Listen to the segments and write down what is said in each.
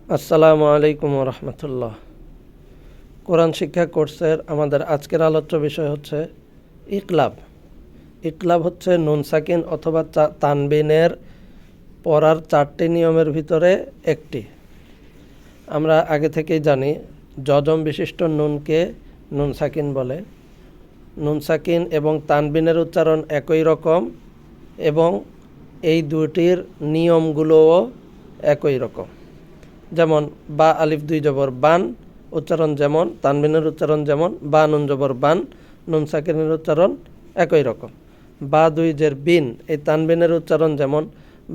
আসসালামু আলাইকুম রহমতুল্লাহ। কোরআন শিক্ষা কোর্সের আমাদের আজকের আলোচ্য বিষয় হচ্ছে ইকলাব। ইকলাব হচ্ছে নুন সাকিন অথবা তানবিনের পড়ার 4টি নিয়মের ভিতরে একটি। আমরা আগে থেকেই জানি যজম বিশিষ্ট নুনকে নুন সাকিন বলে। নুন সাকিন এবং তানবিনের উচ্চারণ একই রকম এবং এই দুটির নিয়মগুলোও একই রকম। যেমন বা আলিফ দুই জবর বান উচ্চারণ যেমন, তানবিনের উচ্চারণ যেমন, বা নুন জবর বান, নুন সাকিনের উচ্চারণ একই রকম। বা দুই জের বিন, এই তানবিনের উচ্চারণ যেমন,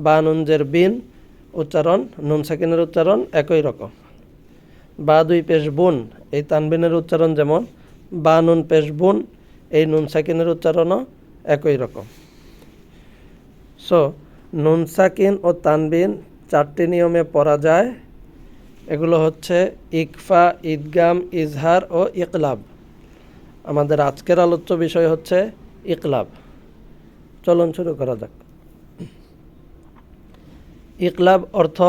বা নুন জের বিন উচ্চারণ, নুন সাকিনের উচ্চারণ একই রকম। বা দুই পেশ বুন, এই তানবিনের উচ্চারণ যেমন, বা নুন পেশ বুন, এই নুন সাকিনের উচ্চারণও একই রকম। সো নুন সাকিন ও তানবিন 4টি নিয়মে পড়া যায়। এগুলো হচ্ছে ইকফা, ইদগাম, ইজহার ও ইকলাব। আমাদের আজকের আলোচ্য বিষয় হচ্ছে ইকলাব। চলুন শুরু করা যাক। ইকলাব অর্থ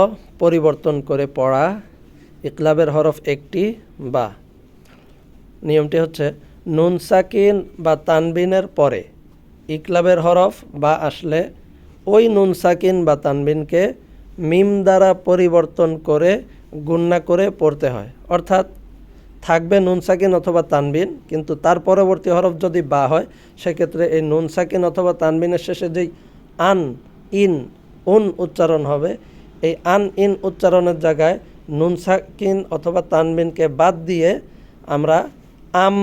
পরিবর্তন করে পড়া। ইকলাবের হরফ একটি বা। নিয়মটি হচ্ছে নুন সাকিন বা তানবিনের পরে ইকলাবের হরফ বা আসলে ওই নুন সাকিন বা তানবিনকে মিম দ্বারা পরিবর্তন করে গুণনা করে পড়তে হয়। অর্থাৎ থাকবে নুন সাকিন অথবা তানবিন, কিন্তু তার পরবর্তী হরফ যদি বা হয়, সেক্ষেত্রে এই নুন সাকিন অথবা তানবিনের শেষে যেই আন, ইন, উন উচ্চারণ হবে, এই আন, ইন উচ্চারণের জায়গায় নুন সাকিন অথবা তানবিনকে বাদ দিয়ে আমরা আম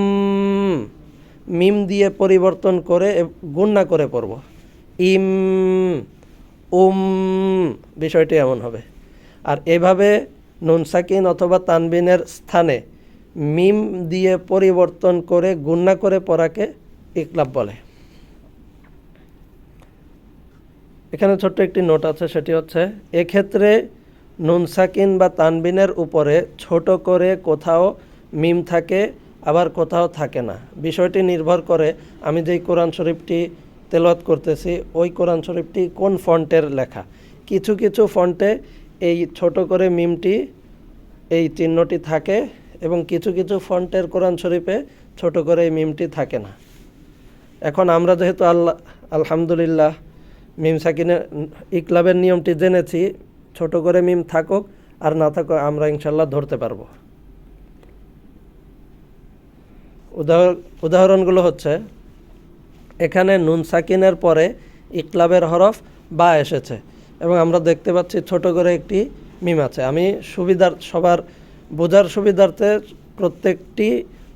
মিম দিয়ে পরিবর্তন করে গুণনা করে পড়ব। ইম, উম, বিষয়টি এমন হবে। আর এভাবে নুন সাকিন অথবা তানবিনের স্থানে মিম দিয়ে পরিবর্তন করে গুণনা করে পড়াকে ইকলাব বলে। এখানে ছোট্ট একটি নোট আছে, সেটি হচ্ছে এক্ষেত্রে নুন সাকিন বা তানবিনের উপরে ছোট করে কোথাও মিম থাকে, আবার কোথাও থাকে না। বিষয়টি নির্ভর করে আমি যেই কোরআন শরীফটি তেলাওয়াত করতেছি ওই কোরআন শরীফটি কোন ফন্টের লেখা। কিছু কিছু ফন্টে এই ছোট করে মিমটি, এই চিহ্নটি থাকে এবং কিছু কিছু ফন্টের কোরআন শরীফে ছোট করে এই মিমটি থাকে না। এখন আমরা যেহেতু আলহামদুলিল্লাহ মিম সাকিনের ইকলাবের নিয়মটি জেনেছি, ছোট করে মিম থাকুক আর না থাকুক আমরা ইনশাল্লাহ ধরতে পারবো। উদাহরণগুলো হচ্ছে, এখানে নুন সাকিনের পরে ইকলাবের হরফ বা এসেছে এবং আমরা দেখতে পাচ্ছি ছোট করে একটি মিম আছে। আমি সবার বোঝার সুবিধার্থে প্রত্যেকটি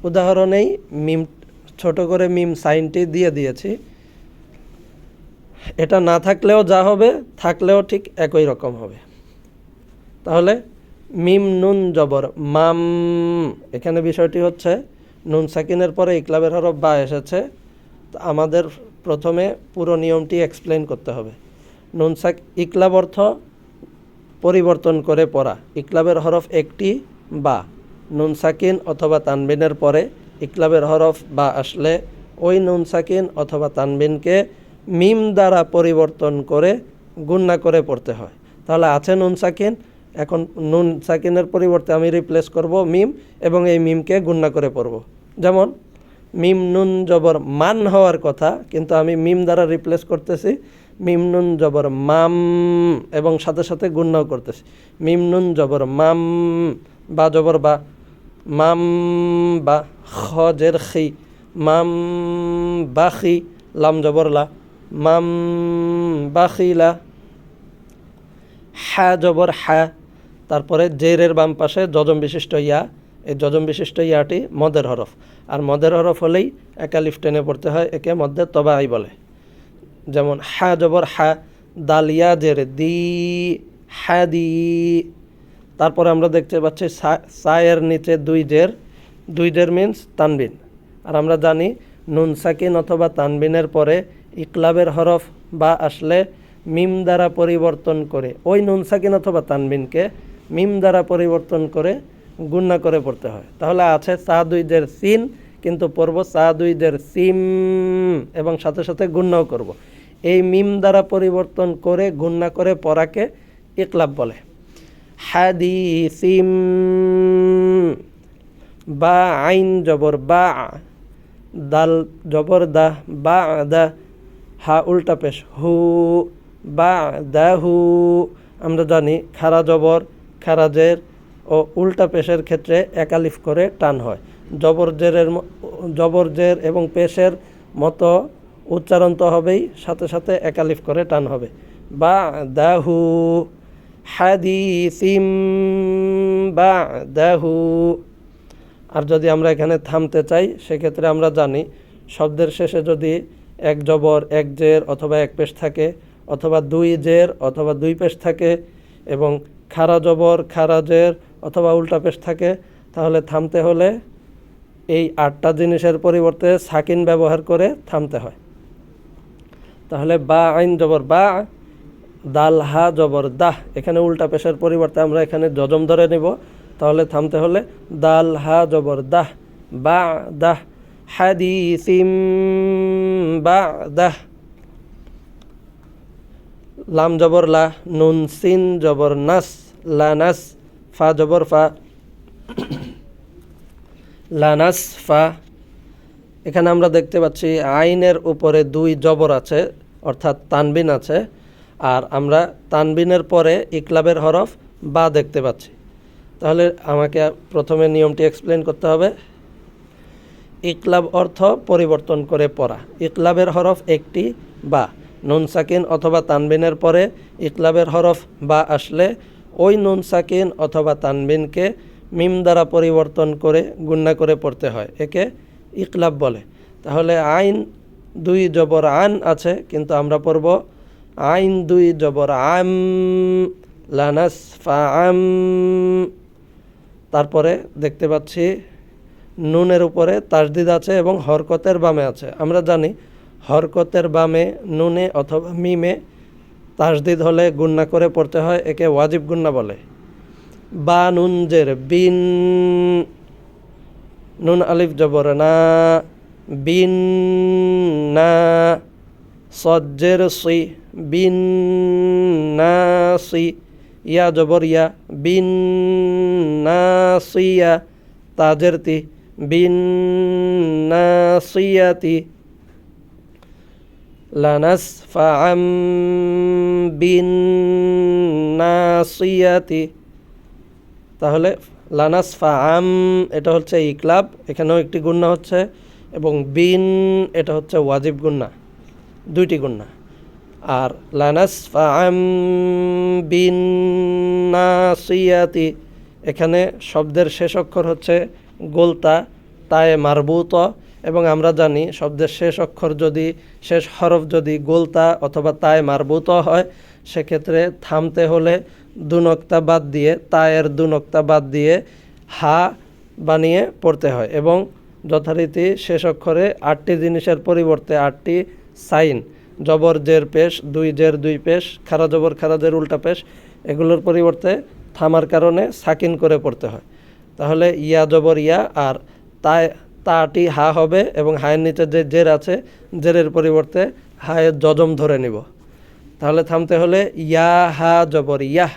উদাহরণেই মিম ছোট করে মিম সাইনটি দিয়ে দিয়েছি। এটা না থাকলেও যা হবে, থাকলেও ঠিক একই রকম হবে। তাহলে মিম নুন জবর মাম, এখানে বিষয়টি হচ্ছে নুন সাকিনের পরে ইকলাবের হরফ বা এসেছে। আমাদের প্রথমে পুরো নিয়মটি এক্সপ্লেন করতে হবে। ইকলাব অর্থ পরিবর্তন করে পড়া। ইকলাবের হরফ একটি বা। নুন সাকিন অথবা তানবিনের পরে ইকলাবের হরফ বা আসলে ওই নুন সাকিন অথবা তানবিনকে মিম দ্বারা পরিবর্তন করে গুণনা করে পড়তে হয়। তাহলে আছে নুন সাকিন, এখন নুন সাকিনের পরিবর্তে আমি রিপ্লেস করব মিম এবং এই মিমকে গুণনা করে পড়ব। যেমন মিম নুন জবর মান হওয়ার কথা, কিন্তু আমি মিম দ্বারা রিপ্লেস করতেছি মিম নুন জবর মাম এবং সাথে সাথে গুণনাও করতেছি। মিম নুন জবর মাম, বা জবর বা, মাম বা, খ জের খি, মাম বাখি, লাম জবর লা, মাম বাখিলা, হা জবর হা, তারপরে জেরের বাম পাশে যজম বিশিষ্ট ইয়া, এই যজম বিশিষ্ট ইয়াটি মদের হরফ, আর মদের হরফ হলেই একালিফ টেনে পড়তে হয়, একে মধ্যে তবাই বলে। যেমন হা জবর হা, দালিয়া জের দি, হা দি। তারপরে আমরা দেখতে পাচ্ছি সায়ের নিচে দুই জের মিন্স তানবিন। আর আমরা জানি নুন সাকিন অথবা তানবিনের পরে ইকলাবের হরফ বা আসলে মিম দ্বারা পরিবর্তন করে ওই নুন সাকিন অথবা তানবিনকে মিম দ্বারা পরিবর্তন করে গুণনা করে পড়তে হয়। তাহলে আছে সা দুই জের সিন, কিন্তু পড়ব সা দুই জের সিম এবং সাথে সাথে গুণনাও করব। এই মিম দ্বারা পরিবর্তন করে গুণনা করে পড়াকে ইকলাব বলে। হাদিসিম, বা আইন জবর বা, দাল জবর দা, বা দা, হা উল্টা পেশ হু, বা দা হু। আমরা জানি খারা জবর খারাজের ও উল্টা পেশের ক্ষেত্রে একালিফ করে টান হয়। জবর জের এবং পেশের মতো উচ্চারণ তো হবেই, সাথে সাথে একালিফ করে টান হবে। বা দাহু হাদিসিম বা দাহু। আর যদি আমরা এখানে থামতে চাই সেক্ষেত্রে আমরা জানি শব্দের শেষে যদি এক জবর এক জের অথবা এক পেশ থাকে, অথবা দুই জের অথবা দুই পেশ থাকে, এবং খারা জবর খারা জের অথবা উল্টা পেশ থাকে, তাহলে থামতে হলে এই 8টা জিনিসের পরিবর্তে সাকিন ব্যবহার করে থামতে হয়। তাহলে বা আইন জবর বা, দাল হা জবর দাহ, এখানে উল্টা পেশের পরিবর্তে আমরা এখানে জজম ধরে নেব। তাহলে থামতে হলে দাল হা জবর দাহ, বা দাহ, হাদিসিম বা দাহ। লাম জবর লা, নুন সিন জবর নাস, লানাস, ফা জবর ফা, লানাস ফা। এখানে আমরা দেখতে পাচ্ছি আইনের উপরে 2 জবর আছে, অর্থাৎ তানবিন আছে, আর আমরা তানবিনের পরে ইকলাবের হরফ বা দেখতে পাচ্ছি। তাহলে আমাকে প্রথমে নিয়মটি এক্সপ্লেন করতে হবে। ইকলাব অর্থ পরিবর্তন করে পড়া। ইকলাবের হরফ একটি বা। নুন সাকিন অথবা তানবিনের পরে ইকলাবের হরফ বা আসলে ওই নুন সাকিন অথবা তানবিনকে মিম দ্বারা পরিবর্তন করে গুণনা করে পড়তে হয়, একে ইকলাব বলে। তাহলে আইন 2 জবর আন আছে, কিন্তু আমরা পড়ব আইন 2 জবর আম, লানাস ফা আম। তারপরে দেখতে পাচ্ছি নুনের উপরে তাসদিদ আছে এবং হরকতের বামে আছে। আমরা জানি হরকতের বামে নুনে অথবা মিমে তাসদিদ হলে গুণনা করে পড়তে হয়, একে ওয়াজিব গুণনা বলে। বা নুন জের বিন, নুন আলিফ জবর না, বিন না। সজ্জের সি, বিন না সি। ইয়া জবর ইয়া, বিন না সিয়া। তাজের তি, বিন না সিয়াতি। লানাস ফা আম বিন না সিয়াতি। তাহলে লানাস ফা আম এটা হচ্ছে ইকলাব, এখানেও একটি গুণনা হচ্ছে, এবং বিন এটা হচ্ছে ওয়াজিব গুণনা, 2টি গুণনা। আর লানাস ফা আম বিন নাসিয়াতি, এখানে শব্দের শেষ অক্ষর হচ্ছে গোলতা, তায়ে মারবুত, এবং আমরা জানি শব্দের শেষ অক্ষর যদি, শেষ হরফ যদি গোলতা অথবা তায়ে মারবুত হয়, সেক্ষেত্রে থামতে হলে 2 নক্তা বাদ দিয়ে, তায়ের 2 নক্তা বাদ দিয়ে হা বানিয়ে পড়তে হয়, এবং যথারীতি শেষ অক্ষরে 8টি জিনিসের পরিবর্তে 8টি সাইন, জবর জের পেশ, 2 জের 2 পেশ, খারা জবর খারা জের উল্টা পেশ, এগুলোর পরিবর্তে থামার কারণে সাকিন করে পড়তে হয়। তাহলে ইয়া জবর ইয়া, আর তাটি হা হবে, এবং হায়ের নিচে যে জের আছে, জেরের পরিবর্তে হায়ের জজম ধরে নিব। তাহলে থামতে হলে ইয়া হা জবর ইয়াহ,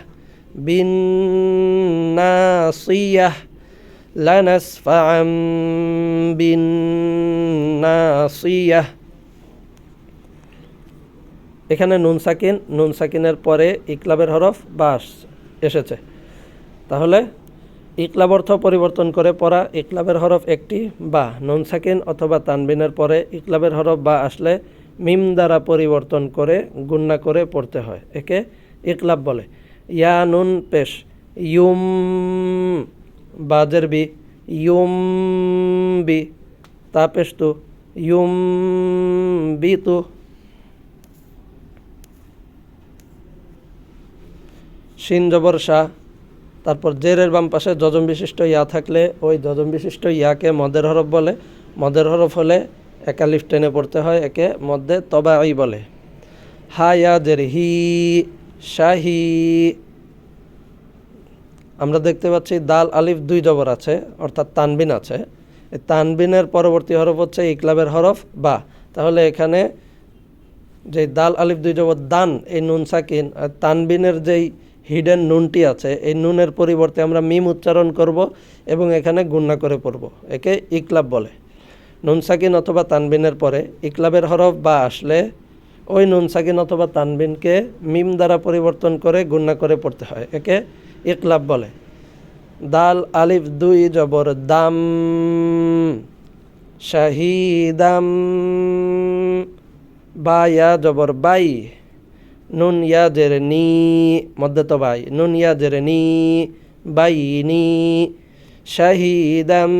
বিন নাসিয়াহ, লানাস ফা আম বিন নাসিয়াহ। এখানে নুন সাকিন, নুন সাকিনের পরে ইকলাবের হরফ বা এসেছে। তাহলে ইকলাব অর্থ পরিবর্তন করে পড়া। ইকলাবের হরফ একটি বা। নুন সাকিন অথবা তানবিনের পরে ইকলাবের হরফ বা আসলে মিম দ্বারা পরিবর্তন করে গুণনা করে পড়তে হয়, একে ইকলাব বলে। ইয়া নুন পেশ, ইউম, বাজের বি, ইউম বি। তা পেশ তু, ইউম বি তু। শিন জবর শাহ, তারপর জেরের বাম পাশে জজম বিশিষ্ট ইয়া থাকলে ওই জজম বিশিষ্ট ইয়াকে মদের হরফ বলে। মদের হরফ হলে একালিফ টেনে পড়তে হয়, একে মধ্যে তবাই বলে। হা ইয়া জের হি, শাহি। আমরা দেখতে পাচ্ছি দাল আলিফ 2 জবর আছে, অর্থাৎ তানবিন আছে। এই তানবিনের পরবর্তী হরফ হচ্ছে ইকলাবের হরফ বা। তাহলে এখানে যে দাল আলিফ 2 জবর দান, এই নুন সাকিন, আর তানবিনের যেই হিডেন নুনটি আছে, এই নুনের পরিবর্তে আমরা মিম উচ্চারণ করব এবং এখানে গুণনা করে পড়ব, একে ইকলাব বলে। নুন সাকিন অথবা তানবিনের পরে ইকলাবের হরফ বা আসলে ওই নুন সাকিন অথবা তানবিনকে মিম দ্বারা পরিবর্তন করে গুণনা করে পড়তে হয়, একে ইকলাব বলে। দাল আলিফ দুই জবর দাম, শাহিদাম, বা ইয়া জবর বাই, নুন ইয়া জের নি, মধ্যে তো বাই, নুন ইয়া জের নি, বাইনি, শাহিদাম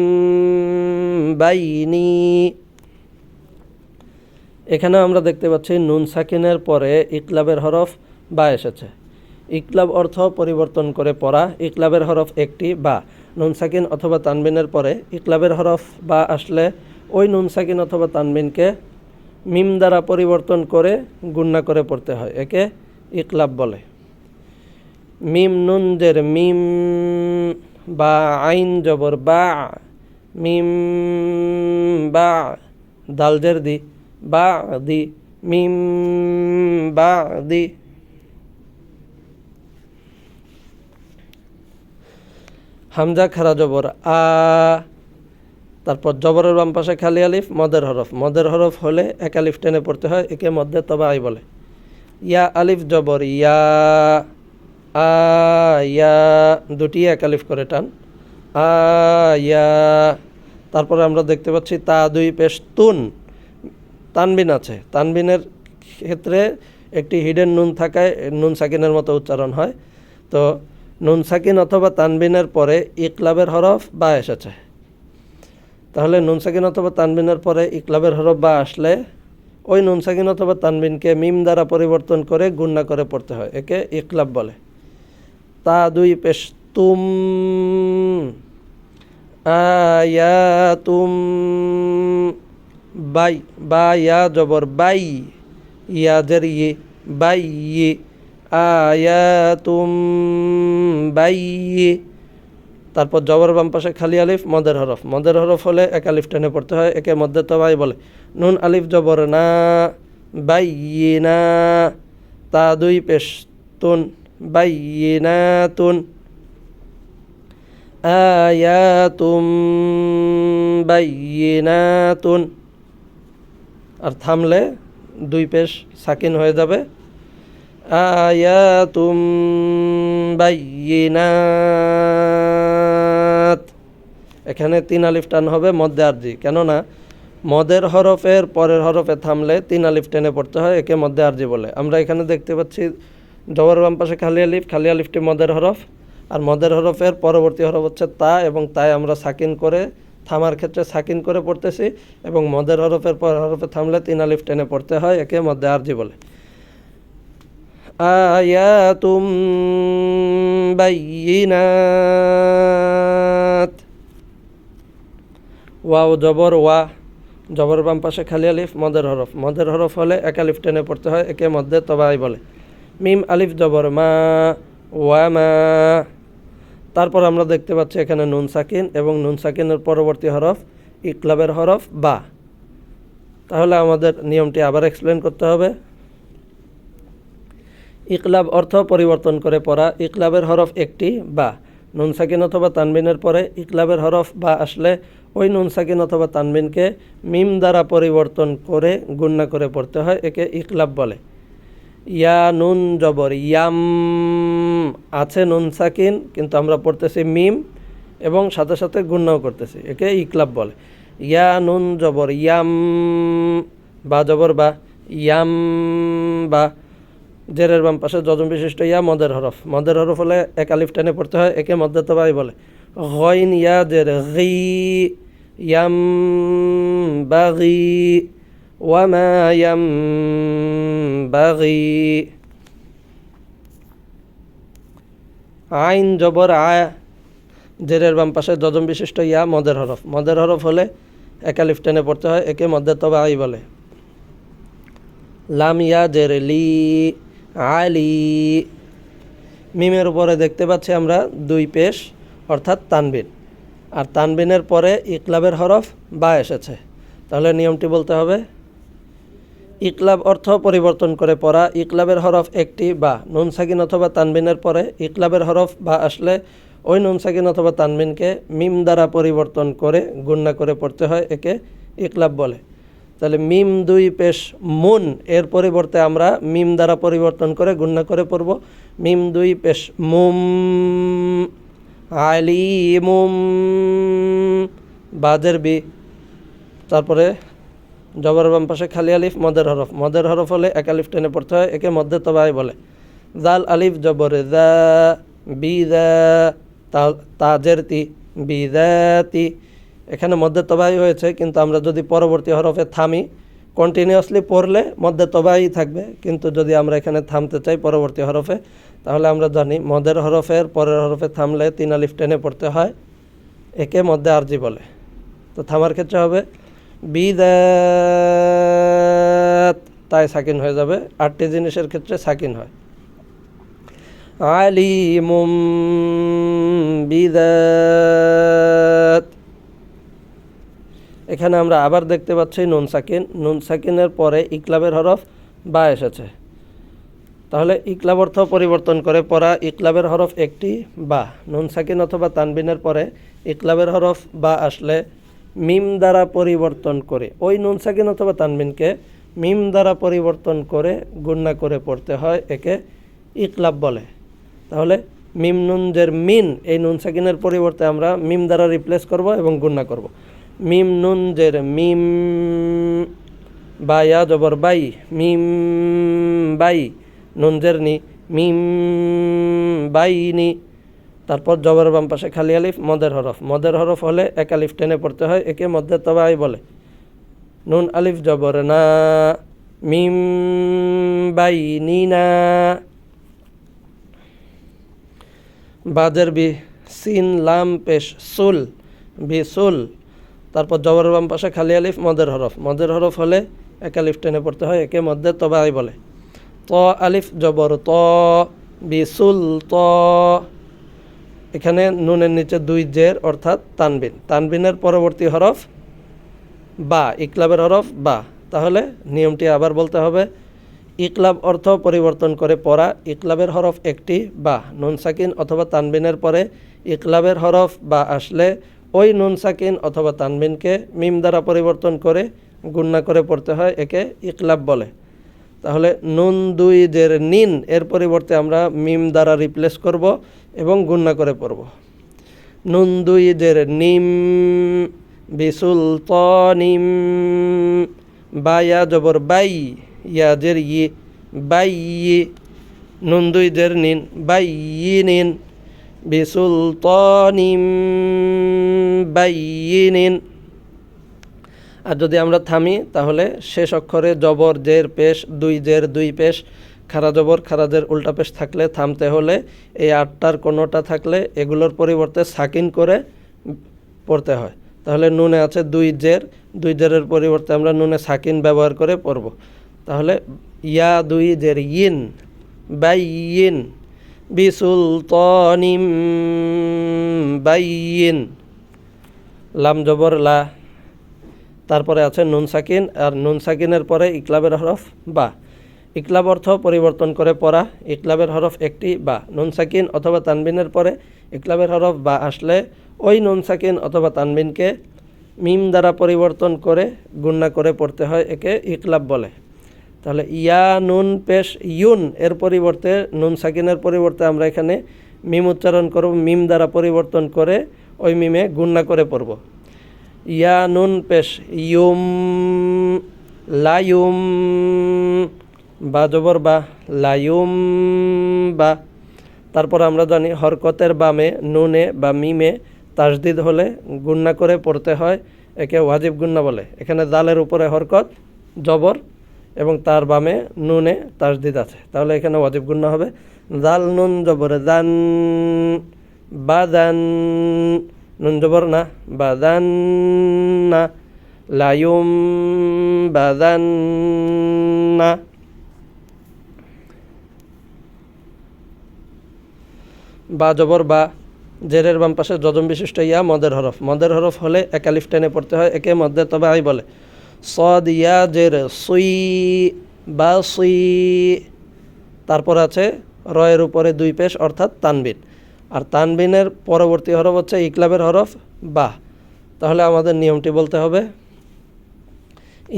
বাইনি। এখানে আমরা দেখতে পাচ্ছি নুন সাকিনের পরে ইকলাবের হরফ বা এসেছে। ইকলাব অর্থ পরিবর্তন করে পড়া, ইকলাবের হরফ একটি বা। নুন সাকিন অথবা তানবিনের পরে ইকলাবের হরফ বা আসলে ওই নুন সাকিন অথবা তানবিনকে মিম দ্বারা পরিবর্তন করে গুণনা করে পড়তে হয়, একে ইকলাব বলে। মিম নুন জের মিম, বা আইন জবর বা, মিম বা, দাল জের দি, বা দি, মিম বা দি। হামজা খারা জবর আ, তারপর জবরের বাম পাশে খালি আলিফ, মদের হরফ, মদের হরফ হলে এক আলিফ টেনে পড়তে হয়, একে মধ্যে তবাই বলে। ইয়া আলিফ জবর ইয়া, আ ইয়া, দুটি এক আলিফ করে টান, আ ইয়া। তারপরে আমরা দেখতে পাচ্ছি তা দুই পেশ তুন, তানবিন আছে, তানবিনের ক্ষেত্রে একটি হিডেন নুন থাকায় নুন সাকিনের মতো উচ্চারণ হয়। তো নুন সাকিন অথবা তানবিনের পরে ইকলাবের হরফ বা এসেছে, তাহলে নুন সাকিন অথবা তানবিনের পরে ইকলাবের হরফ বা আসলে ওই নুন সাকিন অথবা তানবিনকে মিম দ্বারা পরিবর্তন করে গুণনা করে পড়তে হয়, একে ইকলাব বলে। তা দুই পেশ তুম, আয়াতুম, বাই, বা ইয়া জবর বাই, ইয়া জের ই, বাই, আয়াতুম বাই। তারপর জবর বাম পাশে খালি আলিফ, মদের হরফ, মদের হরফ হলে এক আলিফ টেনে পড়তে হয়, একে মধ্যে তবাই বলে। নুন আলিফ জবর না, বাইয়িনা, তা দুই পেশ তুন, বাইয়িনাতুন, আয়াতুম বাইয়িনাতুন। আর থামলে দুই পেশ সাকিন হয়ে যাবে, আয়াতুম বাইয়িনাত। এখানে তিন আলিফ টান হবে মধ্যে আরজি, কেননা মদের হরফের পরের হরফে থামলে তিন আলিফ টেনে পড়তে হয়, একে মধ্যে আরজি বলে। আমরা এখানে দেখতে পাচ্ছি জবর বাম পাশে খালি আলিফ, খালি আলিফটি মদের হরফ, আর মদের হরফের পরবর্তী হরফ হচ্ছে তা, এবং তাই আমরা সাকিন করে থামার ক্ষেত্রে সাকিন করে পড়তেছি, এবং মদের হরফের পর হরফে থামলে তিন আলিফ টেনে পড়তে হয়, একে মধ্যে আরজি বলে। আয়াতুম বাইয়িনাত। ওয়াও জবর ওয়া, জবর বাম পাশে খালি আলিফ, মদের হরফ, মদের হরফ হলে এক আলিফ টেনে পড়তে হয়, একে মধ্যে তবাই বলে। মিম আলিফ জবর মা, ওয়া মা। তারপর আমরা দেখতে পাচ্ছি এখানে নুন সাকিন এবং নুন সাকিনের পরবর্তী হরফ ইকলাবের হরফ বা। তাহলে আমাদের নিয়মটি আবার এক্সপ্লেন করতে হবে। ইকলাব অর্থ পরিবর্তন করে পড়া, ইকলাবের হরফ একটি বা। নুন সাকিন অথবা তানবিনের পরে ইকলাবের হরফ বা আসলে ওই নুন সাকিন অথবা তানবিনকে মিম দ্বারা পরিবর্তন করে গুণনা করে পড়তে হয়, একে ইকলাব বলে। ইয়া নুন জবর ইয়াম, আছে নুন সাকিন কিন্তু আমরা পড়তেছি মিম এবং সাথে সাথে গুণনাও করতেছি, একে ইকলাব বলে। ইয়া নুন জবর ইয়াম, বা জবর বা, ইয়াম বা, জেরের বাম পাশে যজম বিশিষ্ট ইয়া, মদের হরফ, মদের হরফ হলে এক আলিফ টেনে পড়তে হয়, একে মধ্যে তবাই বলে। গইন ইয়া জের গি, ইয়াম বাগি, ওয়ামা ইয়াম বাগি। আইন জবর আ, জেরের বাম পাশে যজম বিশিষ্ট ইয়া, মদের হরফ, মদের হরফ হলে এক আলিফ টেনে পড়তে হয়, একে মধ্যে তবাই বলে। লাম ইয়া জের লি, আলি। মিমের উপরে দেখতে পাচ্ছি আমরা দুই পেশ অর্থাৎ তানবিন, আর তানবিনের পরে ইকলাবের হরফ বা এসেছে, তাহলে নিয়মটি বলতে হবে। ইকলাব অর্থ পরিবর্তন করে পড়া। ইকলাবের হরফ একটি বা নুন সাকিন অথবা তানবিনের পরে ইকলাবের হরফ বা আসলে ওই নুন সাকিন অথবা তানবিনকে মিম দ্বারা পরিবর্তন করে গুণনা করে পড়তে হয়, একে ইকলাব বলে। তাহলে মিম দুই পেশ মুন এর পরিবর্তে আমরা মিম দ্বারা পরিবর্তন করে গুণনা করে পড়ব। মিম দুই পেশ মুম, আলিমুম, বাজের বি, তারপরে জবর বাম পাশে খালি আলিফ, মদের হরফ। মদের হরফ হলে এক আলিফ টেনে পড়তে হয়, একে মধ্যে তবাই বলে। জাল আলিফ জবরে দা, বিদা, তাজের তি, বিদাতি। এখানে মধ্যে তবাই হয়েছে, কিন্তু আমরা যদি পরবর্তী হরফে থামি, কন্টিনিউয়াসলি পড়লে মধ্যে তবাই থাকবে, কিন্তু যদি আমরা এখানে থামতে চাই পরবর্তী হরফে, তাহলে আমরা জানি মদের হরফের পরের হরফে থামলে তিন আলিফ টেনে পড়তে হয়, একে মধ্যে আরজি বলে। তো থামার ক্ষেত্রে হবে বিদাত, তাই সাকিন হয়ে যাবে। 8টি জিনিসের ক্ষেত্রে সাকিন হয়। আলিমুম বিদাত। এখানে আমরা আবার দেখতে পাচ্ছি নুন সাকিন। নুন সাকিনের পরে ইকলাবের হরফ বা এসেছে। তাহলে ইকলাব অর্থ পরিবর্তন করে পড়া। ইকলাবের হরফ একটি বা নুন সাকিন অথবা তানবিনের পরে ইকলাবের হরফ বা আসলে মিম দ্বারা পরিবর্তন করে ওই নুন সাকিন অথবা তানবিনকে মিম দ্বারা পরিবর্তন করে গুণনা করে পড়তে হয়, একে ইকলাব বলে। তাহলে মিম নুন জের মিন, এই নুন সাকিনের পরিবর্তে আমরা মিম দ্বারা রিপ্লেস করব এবং গুণনা করব। মিম নুন জের মিম, বা ইয়া জবর বাই, মিম বাই, নুন জের নি, মিম বাইনি। তারপর জবর বাম পাশে খালি আলিফ, মদের হরফ। মদের হরফ হলে এক আলিফ টেনে পড়তে হয়, একে মধ্যে তবাই বলে। নুন আলিফ জবর না, মিম বাইনি না। বাজের বি, সিন লাম পেশ সুল, বিসুল। তারপর জবর বাম পাশে খালি আলিফ, মদের হরফ। মদের হরফ হলে এক আলিফ টেনে পড়তে হয়, একে মধ্যে তবাই বলে। ত আলিফ জবর ত, বিসুল ত। এখানে নুনের নিচে দুই জের অর্থাৎ তানবিন। তানবিনের পরবর্তী হরফ বা, ইকলাবের হরফ বা। তাহলে নিয়মটি আবার বলতে হবে। ইকলাব অর্থ পরিবর্তন করে পড়া। ইকলাবের হরফ একটি বা নুন সাকিন অথবা তানবিনের পরে ইকলাবের হরফ বা আসলে ওই নুন সাকিন অথবা তানবিনকে মিম দ্বারা পরিবর্তন করে গুণনা করে পড়তে হয়, একে ইকলাব বলে। তাহলে নুন দুই জের নিন এর পরিবর্তে আমরা মিম দ্বারা রিপ্লেস করব এবং গুণনা করে পড়ব। নুন দুই জের নিম, বিসুলতানিম, বা ইয়া জবর বাই, ইয়া জের ই, বাই। নুন দুই জের নিন, বাই নিন, বিসুলতানিম বাইয়িনিন। আর যদি আমরা থামি তাহলে শেষ অক্ষরে জবর জের পেশ, দুই জের দুই পেশ, খারা জবর খারা জের উল্টা পেশ থাকলে থামতে হলে এই 8টার কোনোটা থাকলে এগুলোর পরিবর্তে সাকিন করে পড়তে হয়। তাহলে নুনে আছে দুই জের, দুই জেরের পরিবর্তে আমরা নুনে সাকিন ব্যবহার করে পড়ব। তাহলে ইয়া দুই জের ইন, বাইয়িন, বিসুলতানিম বাইয়িন। লাম জবর লা, তারপরে আছে নুন সাকিন, আর নুন সাকিনের পরে ইকলাবের হরফ বা। ইকলাব অর্থ পরিবর্তন করে পড়া। ইকলাবের হরফ একটি বা নুন সাকিন অথবা তানবিনের পরে ইকলাবের হরফ বা আসলে ওই নুন সাকিন অথবা তানবিনকে মিম দ্বারা পরিবর্তন করে গুণনা করে পড়তে হয়, একে ইকলাব বলে। তাহলে ইয়া নুন পেশ ইউন এর পরিবর্তে নুন সাকিনের পরিবর্তে আমরা এখানে মিম উচ্চারণ করব, মিম দ্বারা পরিবর্তন করে ওই মিমে গুণনা করে পড়ব। ইয়া নুন পেশ ইউম, লায়ুম, বা জবর বা, লায়ুম বা। তারপর আমরা জানি হরকতের বামে নুনে বা মিমে তাসদিদ হলে গুণনা করে পড়তে হয়, একে ওয়াজিব গুণনা বলে। এখানে দালের উপরে হরকত জবর এবং তার বামে নুনে তাসদিদ আছে, তাহলে এখানে ওয়াজিব গুণনা হবে। জাল নুন জবর দান, বাদান, নুন জবর না, বাদান না, লায়ুম বাদান না। বা জবর বা, জেরের বাম পাশে যজম বিশিষ্ট ইয়া, মদের হরফ। মদের হরফ হলে এক আলিফ টেনে পড়তে হয়, একে মধ্যে তবাই বলে। সদ ইয়া জের সুই বা সুই। তারপর আছে রয়ের উপরে দুই পেশ অর্থাৎ তানবিন, আর তানবিনের পরবর্তী হরফ হচ্ছে ইকলাবের হরফ বা। তাহলে আমাদের নিয়মটি বলতে হবে,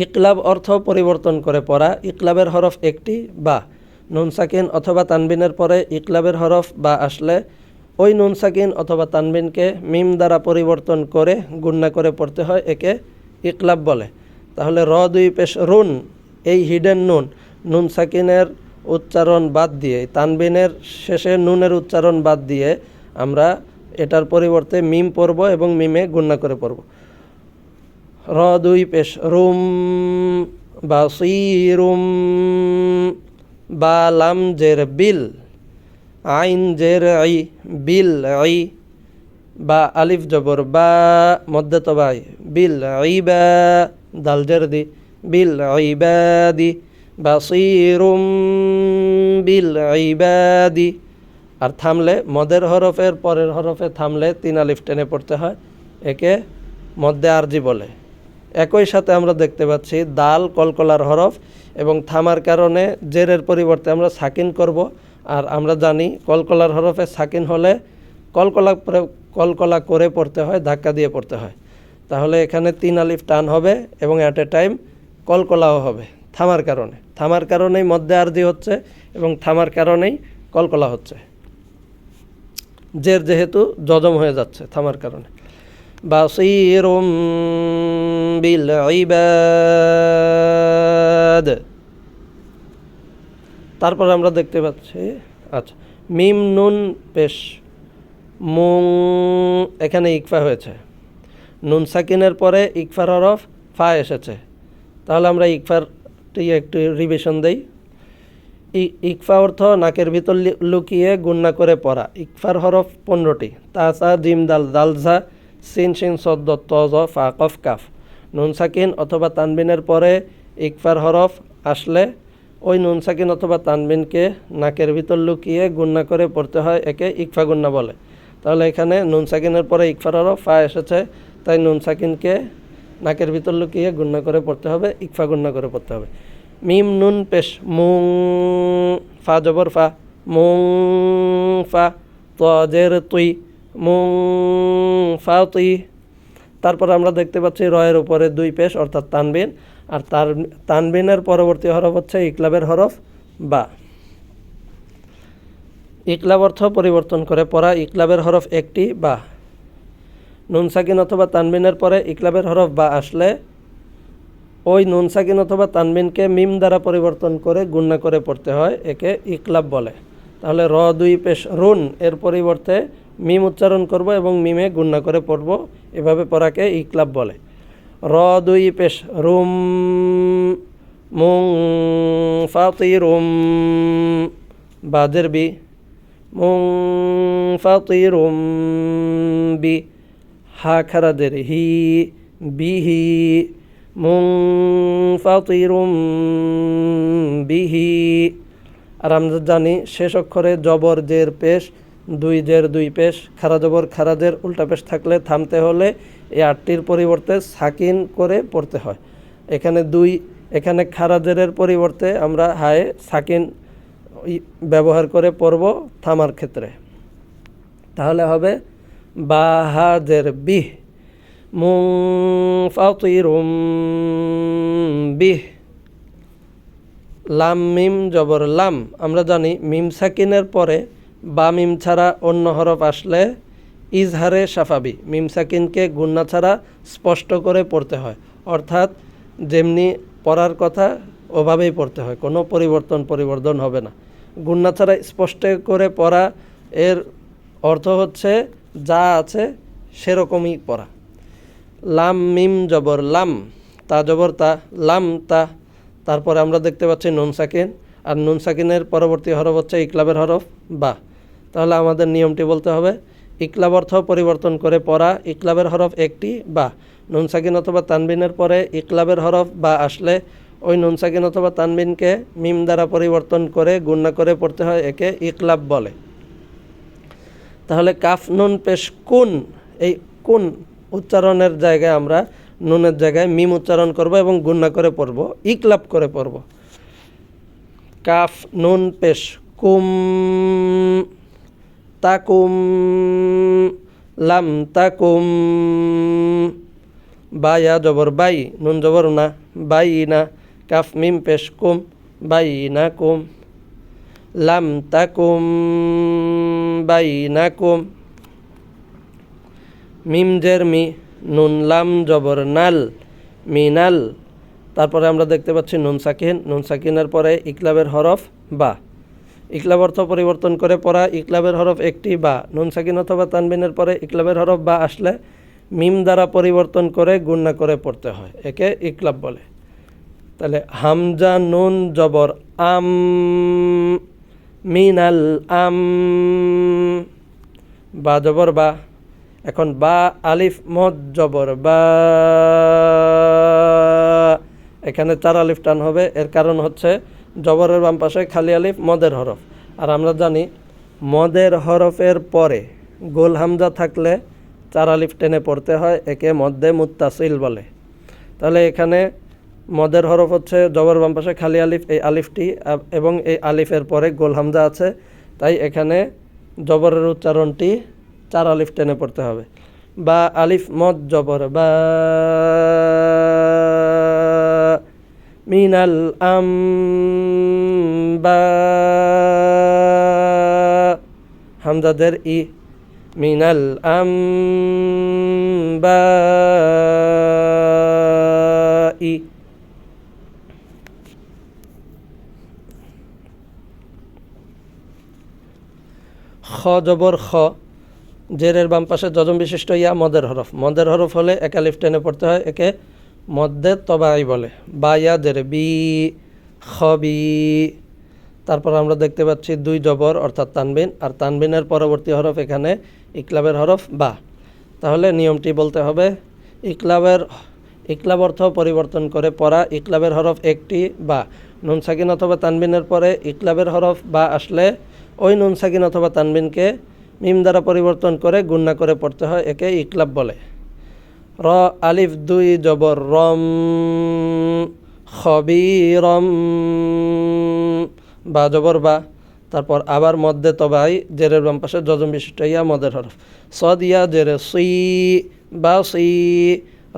ইকলাব অর্থ পরিবর্তন করে পড়া, ইকলাবের হরফ একটি বা। নুন সাকিন অথবা তানবিনের পরে ইকলাবের হরফ বা আসলে ওই নুন সাকিন অথবা তানবিনকে মিম দ্বারা পরিবর্তন করে গুণনা করে পড়তে হয়, একে ইকলাব বলে। তাহলে র দুই পেশ রুন, এই হিডেন নুন, নুন সাকিনের উচ্চারণ বাদ দিয়ে, তানবিনের শেষে নুনের উচ্চারণ বাদ দিয়ে আমরা এটার পরিবর্তে মিম পড়ব এবং মিমে গুণনা করে পড়ব। র দুই পেশ রুম বা সিরুম, বা লাম জের বিল, আইন জের আই বিল আই, বা আলিফ জবর বা মধ্যে তবাই বিল আইবা, দাল জের দি বিল আইবাদি, বাসিরুম বিল আইবাদি। আর থামলে মদের হরফের পরের হরফে থামলে 3 আলিফ টেনে পড়তে হয়, একে মধ্যে আরজি বলে। একই সাথে আমরা দেখতে পাচ্ছি দাল কলকলার হরফ এবং থামার কারণে জেরের পরিবর্তে আমরা সাকিন করব। আর আমরা জানি কলকলার হরফে সাকিন হলে কলকলা করে পড়তে হয়, ধাক্কা দিয়ে পড়তে হয়। তাহলে এখানে 3 আলিফ টান হবে এবং অ্যাট এ টাইম কলকলাও হবে থামার কারণেই মধ্যে আরজি হচ্ছে এবং থামার কারণেই কলকলা হচ্ছে, জের যেহেতু জজম হয়ে যাচ্ছে থামার কারণে। বাসীরুম বিল ইবাদ। তারপর আমরা দেখতে পাচ্ছি, আচ্ছা, মিম নুন পেশ মুং, এখানে ইকফা হয়েছে, নুন সাকিনের পরে ইকফার হরফ ফা এসেছে। তাহলে আমরা ইকফারটি একটু রিভিশন দেই। ইকফা অর্থ নাকের ভিতর লুকিয়ে গুণনা করে পড়া। ইকফার হরফ 15টি, তাসা জিম দাল দাল ঝা সিন শিন সদ্দ তজ ফা কফ কাফ। নুন সাকিন অথবা তানবিনের পরে ইকফার হরফ আসলে ওই নুন সাকিন অথবা তানবিনকে নাকের ভিতর লুকিয়ে গুণনা করে পড়তে হয়, একে ইকফা গুণনা বলে। তাহলে এখানে নুন সাকিনের পরে ইকফার হরফ ফা এসেছে, তাই নুন সাকিনকে নাকের ভিতর লুকিয়ে গুণনা করে পড়তে হবে, ইকফা গুণনা করে পড়তে হবে। মিম নুন পেশ মুং, ফা জবর ফা, মুং ফা, তজের তুই, মুং ফা তুই। তারপর আমরা দেখতে পাচ্ছি রয়ের উপরে দুই পেশ অর্থাৎ তানবিন, আর তানবিনের পরবর্তী হরফ হচ্ছে ইকলাবের হরফ বা। ইকলাব অর্থ পরিবর্তন করে পড়া, ইকলাবের হরফ একটি বা। নুন সাকিন অথবা তানবিনের পরে ইকলাবের হরফ বা আসলে ওই নুন সাকিন অথবা তানবিনকে মিম দ্বারা পরিবর্তন করে গুণনা করে পড়তে হয়, একে ইকলাব বলে। তাহলে র দুই পেশ রুন এর পরিবর্তে মিম উচ্চারণ করব এবং মিমে গুণনা করে পড়ব, এভাবে পড়াকে ইকলাব বলে। র দুই পেশ রুম মুং ফাতিরুম, বাজের বি মুং ফাতিরুম বি, হা খারাজের হি বিহি, মুং ফাতিরুম বিহি। আর আমরা জানি শেষ অক্ষরে জবর জের পেশ, দুই জের দুই পেশ, খারা জবর খারাজের উল্টা পেশ থাকলে থামতে হলে এই 8টির পরিবর্তে সাকিন করে পড়তে হয়। এখানে খারাজের পরিবর্তে আমরা হায়ে সাকিন ব্যবহার করে পড়ব থামার ক্ষেত্রে। তাহলে হবে বা হা জের বিহ, মুং ফাতিরুম বিহ। লাম মিম জবর লাম, আমরা জানি মিম সাকিনের পরে বা মিম ছাড়া অন্য হরফ আসলে ইজহারে সাফাবি, মিম সাকিনকে গুণনা ছাড়া স্পষ্ট করে পড়তে হয়, অর্থাৎ যেমনি পড়ার কথা ওভাবেই পড়তে হয়, কোনো পরিবর্তন হবে না। গুণনা ছাড়া স্পষ্ট করে পড়া এর অর্থ হচ্ছে যা আছে সেরকমই পড়া। লাম মিম জবর লাম, তা জবর তা, লাম তা। তারপরে আমরা দেখতে পাচ্ছি নুন সাকিন, আর নুন সাকিনের পরবর্তী হরফ হচ্ছে ইকলাবের হরফ বা। তাহলে আমাদের নিয়মটি বলতে হবে, ইকলাব অর্থ পরিবর্তন করে পড়া, ইকলাবের হরফ একটি বা। নুন সাকিন অথবা তানবিনের পরে ইকলাবের হরফ বা আসলে ওই নুন সাকিন অথবা তানবিনকে মিম দ্বারা পরিবর্তন করে গুণনা করে পড়তে হয়, একে ইকলাব বলে। তাহলে কাফ নুন পেশ কুন, এই কুন উচ্চারণের জায়গায় আমরা নুনের জায়গায় মিম উচ্চারণ করব এবং গুণনা করে পড়ব, ইকলাব করে পড়ব। কাফ নুন পেশ কুম তাকুম, লাম তাকুম, বা ইয়া জবর বাই, নুন জবর না, বাই না, কাফ মিম পেশ কুম, বাই না কুম, লাম তাকুম বাই না কুম, মিম জের মি, নুন লাম জবর নাল, মিনাল। তারপরে আমরা দেখতে পাচ্ছি নুন সাকিন, নুন সাকিনের পরে ইকলাবের হরফ বা। ইকলাব অর্থ পরিবর্তন করে পড়া, ইকলাবের হরফ একটি বা। নুন সাকিন অথবা তানবিনের পরে ইকলাবের হরফ বা আসলে মিম দ্বারা পরিবর্তন করে গুণনা করে পড়তে হয়, একে ইকলাব বলে। তাহলে হামজা নুন জবর আম, মিনাল আম, বা জবর বা। এখন বা আলিফ মদ জবর বা, এখানে 4 আলিফ টান হবে। এর কারণ হচ্ছে জবরের বাম পাশে খালি আলিফ মদের হরফ, আর আমরা জানি মদের হরফের পরে গোল হামজা থাকলে 4 আলিফ টেনে পড়তে হয়, একে মদ্দে মুত্তাসিল বলে। তাহলে এখানে মদের হরফ হচ্ছে জবর বাম পাশে খালি আলিফ, এই আলিফটি এবং এই আলিফের পরে গোল হামজা আছে, তাই এখানে জবরের উচ্চারণটি 4 আলিফ টেনে পড়তে হবে। বা আলিফ মদ জবর বা, মিনাল আম বা, হামজাদের ই, মিনাল আম বা ই। খ জবর খ, জেরের বাম পাশে যজম বিশিষ্ট ইয়া মদের হরফ। মদের হরফ হলে এক আলিফ টেনে পড়তে হয়, একে মদ্দে তবাই বলে। বা ইয়া জেরে বি, খবি। তারপর আমরা দেখতে পাচ্ছি 2 জবর অর্থাৎ তানবিন, আর তানবিনের পরবর্তী হরফ এখানে ইকলাবের হরফ বা। তাহলে নিয়মটি বলতে হবে, ইকলাব অর্থ পরিবর্তন করে পড়া, ইকলাবের হরফ একটি বা। নুন সাকিন অথবা তানবিনের পরে ইকলাবের হরফ বা আসলে ওই নুন সাকিন অথবা তানবিনকে মিম দ্বারা পরিবর্তন করে গুণনা করে পড়তে হয়, একে ইকলাব বলে। র আলিফ 2 জবর রম, খবিরম, বা জবর বা। তারপর আবার মদ্দে তবাই, জেরের বাম পাশে যজম বিশিষ্ট ইয়া মদের হরফ। সদ ইয়া জেরে সি, বা সি।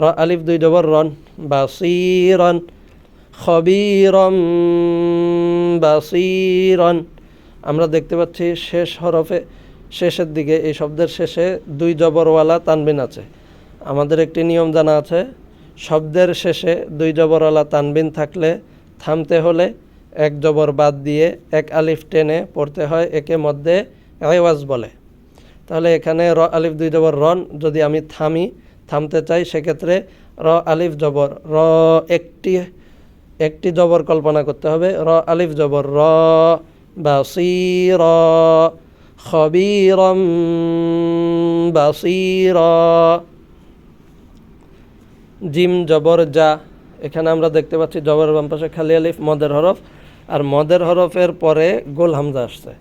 র আলিফ 2 জবর রন, বা সি রন, খবিরম বাসিরন। আমরা দেখতে পাচ্ছি শেষের দিকে এই শব্দের শেষে 2 জবরওয়ালা তানবিন আছে। আমাদের একটি নিয়ম জানা আছে, শব্দের শেষে 2 জবরওয়ালা তানবিন থাকলে থামতে হলে 1 জবর বাদ দিয়ে 1 আলিফ টেনে পড়তে হয়, একে মধ্যে আওয়াজ বলে। তাহলে এখানে র আলিফ 2 জবর রন, যদি আমি থামতে চাই সেক্ষেত্রে র আলিফ জবর র, একটি জবর কল্পনা করতে হবে। র আলিফ জবর র, বাসির, খবিরম বাসির। জিম জবর যা, এখানে আমরা দেখতে পাচ্ছি জবরের বাম পাশে খালি আলিফ মদের হরফ, আর মদের হরফের পরে গোল হামজা আসছে।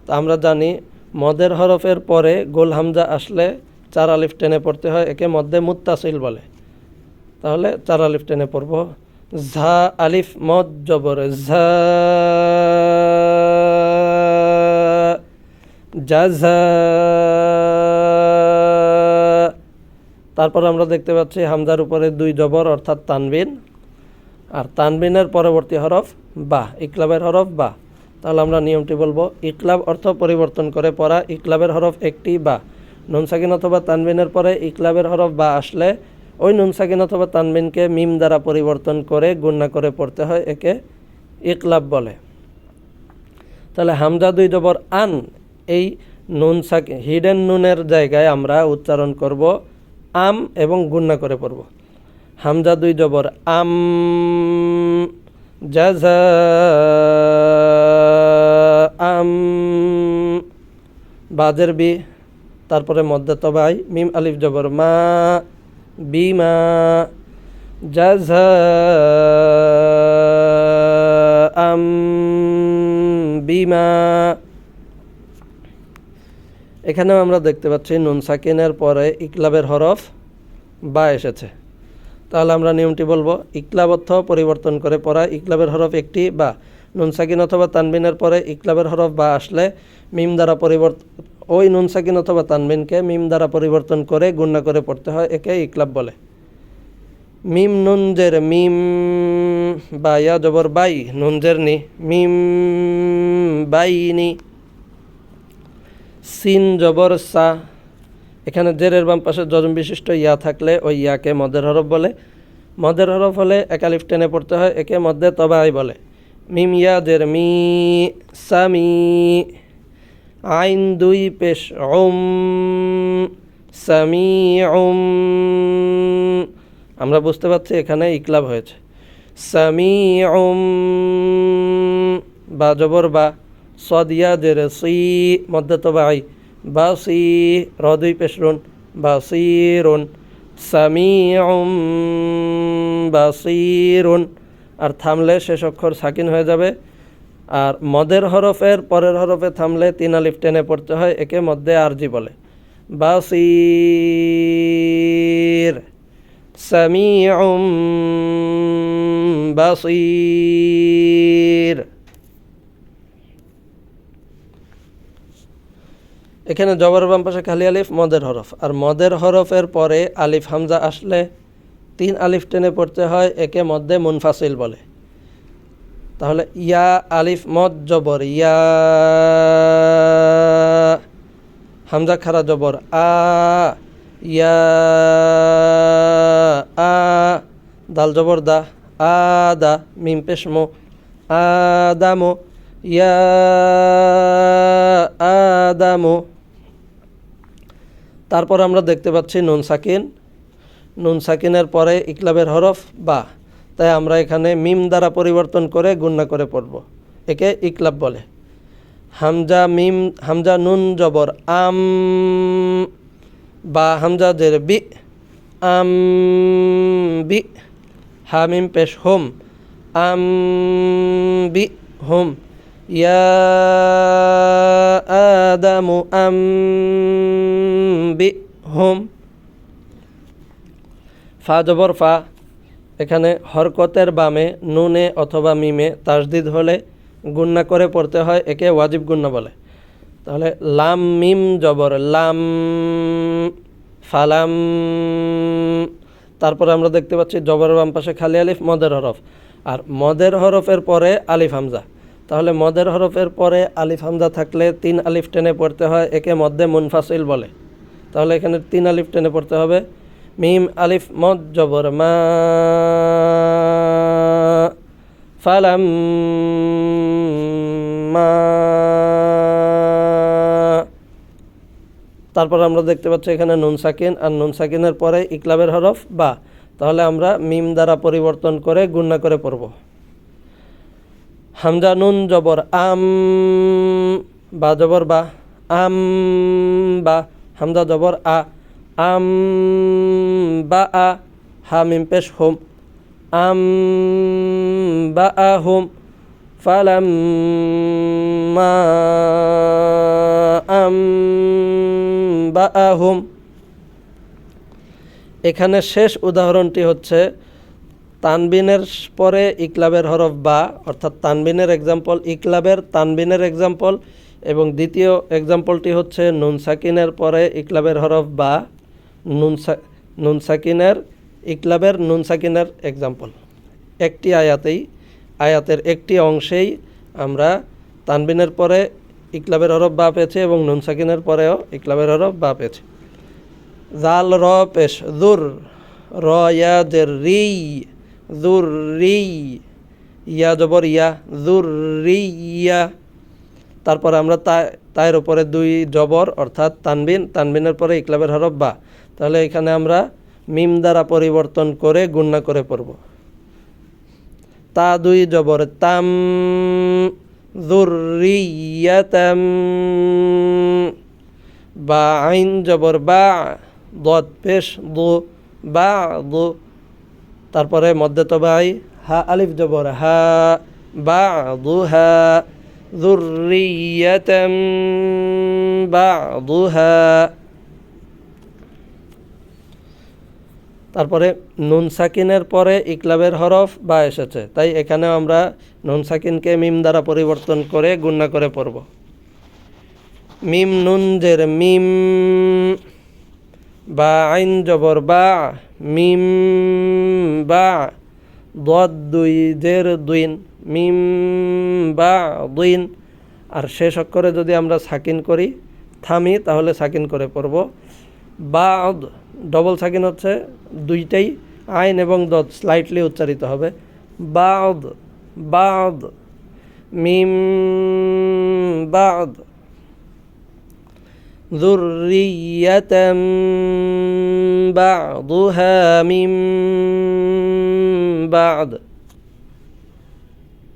তা আমরা জানি মদের হরফের পরে গোল হামজা আসলে 4 আলিফ টেনে পড়তে হয়, একে মদ্দে মুত্তাসিল বলে। তাহলে 4 আলিফ টেনে পড়ব। ঝা আলিফ মদ জবর ঝা, জাযা। তারপর আমরা দেখতে পাচ্ছি হামজার উপরে 2 জবর অর্থাৎ তানবিন, আর তানবিনের পরবর্তী হরফ বা, ইকলাবের হরফ বা। তাহলে আমরা নিয়মটি বলবো, ইকলাব অর্থ পরিবর্তন করে পড়া, ইকলাবের হরফ একটি বা। নুন সাকিন অথবা তানবিনের পরে ইকলাবের হরফ বা আসলে ওই নুন সাকিন অথবা তানবিনকে মিম দ্বারা পরিবর্তন করে গুণনা করে পড়তে হয়, একে ইকলাব বলে। তাহলে হামজা 2 জবর আন, এই নুন সাকিন হিডেন নুনের জায়গায় আমরা উচ্চারণ করব আম এবং গুণনা করে পড়ব। হামজা 2 জবর আম, জাযা আম, বাজের বি, তারপরে মধ্যে তবাই মিম আলিফ জবর মা, বিমা, জাযা আম বিমা। এখানেও আমরা দেখতে পাচ্ছি নুন সাকিনের পরে ইকলাবের হরফ বা এসেছে। তাহলে আমরা নিয়মটি বলবো, ইকলাব অর্থ পরিবর্তন করে পড়া। ইকলাবের হরফ একটি বা, নুন সাকিন অথবা তানবিনের পরে ইকলাবের হরফ বা আসলে মিম দ্বারা ওই নুন সাকিন অথবা তানবিনকে মিম দ্বারা পরিবর্তন করে গুণনা করে পড়তে হয়, একে ইকলাব বলে। মিম নুন জের মিম, বা ইয়া জবর বাই, নুন জের নি, মিম বাইনি। সিন জবর সা, এখানে জেরের বাম পাশে জজম বিশিষ্ট ইয়া থাকলে ওই ইয়াকে মদের হরফ বলে। মদের হরফ হলে একালিফ টেনে পড়তে হয়, একে মধ্যে তবাই বলে। মিম ইয়া জের মি, সামি। আইন দুই পেশ ওম, সামি ওম। আমরা বুঝতে পারছি এখানে ইকলাব হয়েছে। সামি ওম, বা জবর বা, সদিয়া জের সি, মধ্যে তবাই, বা সি, র দুই পেশ রুন, বা সি রুন। সামিউম বাসিরুন, আর থামলে শেষ অক্ষর সাকিন হয়ে যাবে। আর মদের হরফের পরের হরফে থামলে 3 আলিফ টেনে পড়তে হয়, একে মধ্যে আরজি বলে। বাসির, সামিউম বাসির। এখানে জবর বাম পাশে খালি আলিফ মদের হরফ, আর মদের হরফের পরে আলিফ হামজা আসলে 3 আলিফ টেনে পড়তে হয়, একে মধ্যে মুনফাসিল বলে। তাহলে ইয়া আলিফ মদ জবর ইয়া, হামজা খারা জবর আ, ইয়া আ। দাল জবর দা, আ দা, মিম পেশ মো, আদামো, ইয়া আদামো। তারপর আমরা দেখতে পাচ্ছি নুন সাকিন, নুন সাকিনের পরে ইকলাবের হরফ বা, তাই আমরা এখানে মিম দ্বারা পরিবর্তন করে গুণনা করে পড়ব, একে ইকলাব বলে। হামজা মিম, হামজা নুন জবর আম, বা হামজা জের বি, আম বি। হা মিম পেশ হোম, আম বি হোম। ইয়া আদামু আম বি হোম। ফা জবর ফা, এখানে হরকতের বামে নুনে অথবা মিমে তাসদিদ হলে গুণনা করে পড়তে হয়, একে ওয়াজিব গুণনা বলে। তাহলে লাম মিম জবর লাম, ফালাম। তারপরে আমরা দেখতে পাচ্ছি জবরের বাম পাশে খালি আলিফ মদের হরফ, আর মদের হরফের পরে আলিফ হামজা। তাহলে মদের হরফের পরে আলিফ হামজা থাকলে 3 আলিফ টেনে পড়তে হয়, একে মধ্যে মুনফাসিল বলে। তাহলে এখানে 3 আলিফ টেনে পড়তে হবে। মিম আলিফ মদ জবর মা, ফালাম মা। তারপর আমরা দেখতে পাচ্ছি এখানে নুন সাকিন, আর নুন সাকিনের পরে ইকলাবের হরফ বা, তাহলে আমরা মিম দ্বারা পরিবর্তন করে গুণনা করে পড়ব। হামজা নুন জবর আম, বা জবর বা, আম বা। হামজা জবর আ, আম বা আ। হা মিম পেশ হোম, আম বা আ হোম। ফালাম মা আম বা আ হোম। এখানে শেষ উদাহরণটি হচ্ছে তানবিনের পরে ইকলাবের হরফ বা, অর্থাৎ তানবিনের এক্সাম্পল, ইকলাবের তানবিনের এক্সাম্পল, এবং দ্বিতীয় এক্সাম্পলটি হচ্ছে নুন সাকিনের পরে ইকলাবের হরফ বা, নুন সাকিনের ইকলাবের নুন সাকিনের এক্সাম্পল। একটি আয়াতের একটি অংশেই আমরা তানবিনের পরে ইকলাবের হরফ বা পেয়েছি এবং নুন সাকিনের পরেও ইকলাবের হরফ বা পেয়েছি। জাল র পেশ জুর, র ইয়া জের রি, জুর রি। ইয়া জবর ইয়া, জুর রি ইয়া। তারপরে আমরা তায়ের উপরে 2 জবর, অর্থাৎ তানবিনের পরে ইকলাবের হরফ বা। তাহলে এখানে আমরা মিম দ্বারা পরিবর্তন করে গুণনা করে পড়ব। তা 2 জবর তাম, যুররিয়াতাম। বা আইন জবর বা, দদ পেশ দু, বা দু। তারপরে মধ্যে তবাই, হা আলিফ জবর হা, বা দু হা। যুররিয়াতাম বা'দুহা। তারপরে নুন সাকিনের পরে ইকলাবের হরফ বা এসেছে, তাই এখানেও আমরা নুন সাকিনকে মিম দ্বারা পরিবর্তন করে গুণনা করে পড়ব। মিম নুন জের মিম, বা আইন জবর বা, মিম বা, দদ দুই জের দুইন, মিম বা দুইন। আর শেষ অক্ষরে যদি আমরা সাকিন করি, থামি, তাহলে সাকিন করে পড়ব। বাদ, ডবল সাকিন হচ্ছে দুইটাই, আইন এবং দদ স্লাইটলি উচ্চারিত হবে। বাদ, বাদ, মিম বাদ। যুররিয়াতাম বা'দুহা মিন বা'দ।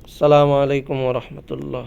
আসসালামু আলাইকুম ওয়া রাহমাতুল্লাহ।